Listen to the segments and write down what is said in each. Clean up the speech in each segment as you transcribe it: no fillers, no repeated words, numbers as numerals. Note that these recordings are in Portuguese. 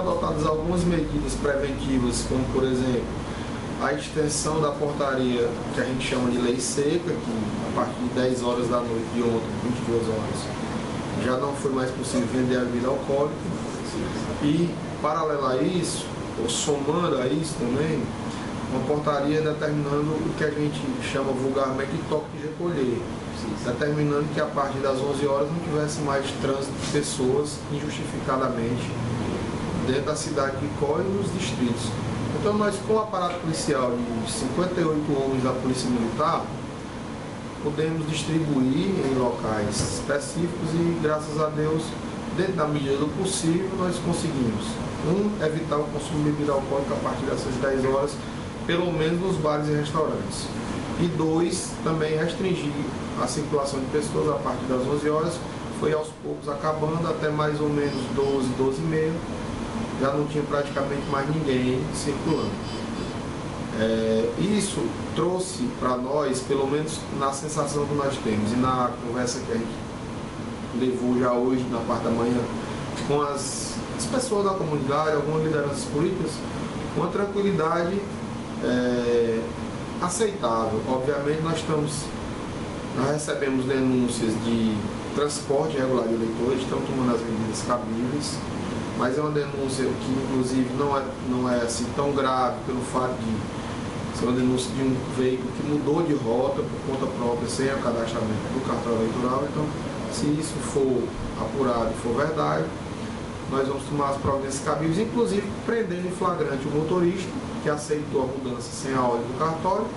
adotadas algumas medidas preventivas, como por exemplo, a extensão da portaria, que a gente chama de lei seca, que a partir de 10 horas da noite de ontem, 22 horas, já não foi mais possível vender a bebida alcoólica. E, paralelo a isso, ou somando a isso também, uma portaria determinando o que a gente chama vulgarmente de toque de recolher, determinando que a partir das 11 horas não tivesse mais trânsito de pessoas injustificadamente dentro da cidade de Icó e nos distritos. Então nós, com o aparato policial de 58 homens da Polícia Militar, podemos distribuir em locais específicos e, graças a Deus, dentro da medida do possível, nós conseguimos, evitar o consumo de bebida alcoólica a partir dessas 10 horas, pelo menos nos bares e restaurantes. E 2, também restringir a circulação de pessoas a partir das 11 horas, foi aos poucos acabando até mais ou menos 12, 12 e meia, já não tinha praticamente mais ninguém circulando. Isso trouxe para nós, pelo menos na sensação que nós temos e na conversa que a gente levou já hoje, na parte da manhã, com as pessoas da comunidade, algumas lideranças políticas, uma tranquilidade aceitável. Obviamente nós recebemos denúncias de transporte irregular de eleitores, estamos tomando as medidas cabíveis, mas é uma denúncia que inclusive não é assim tão grave pelo fato de ser uma denúncia de um veículo que mudou de rota por conta própria, sem o cadastramento do cartão eleitoral. Então, se isso for apurado e for verdade, nós vamos tomar as providências cabíveis, inclusive prendendo em flagrante o motorista que aceitou a mudança sem a ordem do cartório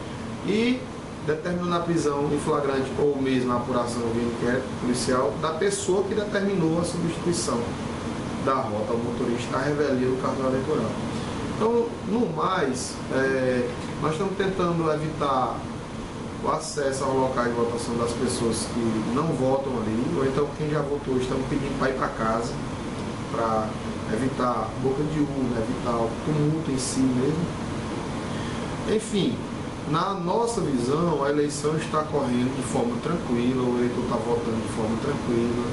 e determinando a prisão em flagrante ou mesmo a apuração via inquérito policial da pessoa que determinou a substituição da rota ao motorista à revelia do cartão eleitoral. Então, no mais, nós estamos tentando evitar o acesso ao local de votação das pessoas que não votam ali, ou então quem já votou estamos pedindo para ir para casa, para evitar boca de urna, evitar o tumulto em si mesmo. Enfim, na nossa visão, a eleição está correndo de forma tranquila, o eleitor está votando de forma tranquila,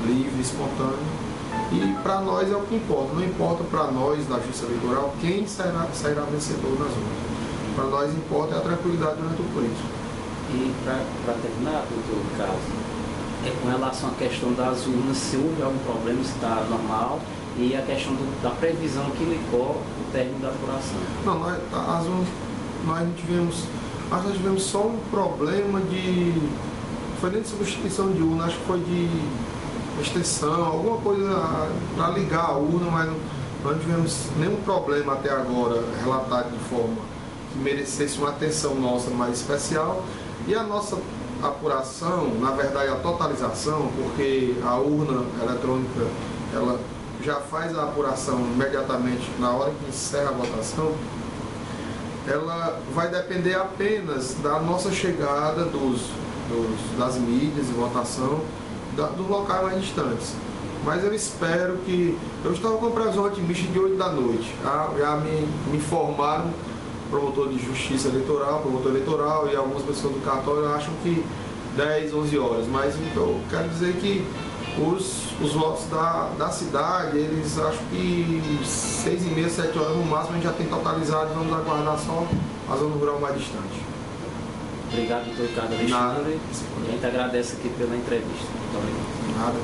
livre, espontânea. E para nós é o que importa. Não importa para nós da Justiça Eleitoral quem sairá vencedor nas urnas. Para nós importa é a tranquilidade durante o pleito. E para terminar, doutor Carlos, com relação à questão das urnas, se houve algum problema, se está normal, e a questão da previsão que ligou o término da apuração. Não, nós tivemos só um problema foi nem de substituição de urna, acho que foi de extensão, alguma coisa para ligar a urna, mas não tivemos nenhum problema até agora relatado de forma que merecesse uma atenção nossa mais especial. E a nossa apuração, na verdade a totalização, porque a urna eletrônica ela já faz a apuração imediatamente na hora que encerra a votação, ela vai depender apenas da nossa chegada das mídias de votação, dos locais mais distantes. Mas eu espero que... Eu estava com previsão otimista de 8 da noite. Já me informaram, promotor de justiça eleitoral, promotor eleitoral e algumas pessoas do cartório acham que 10, 11 horas. Mas então, eu quero dizer que os votos da cidade, eles acham que 6h30, 7 horas no máximo a gente já tem totalizado e vamos aguardar só a zona rural mais distante. Obrigado, doutor Ricardo Alexandre. A gente agradece aqui pela entrevista. Muito obrigado. Nada.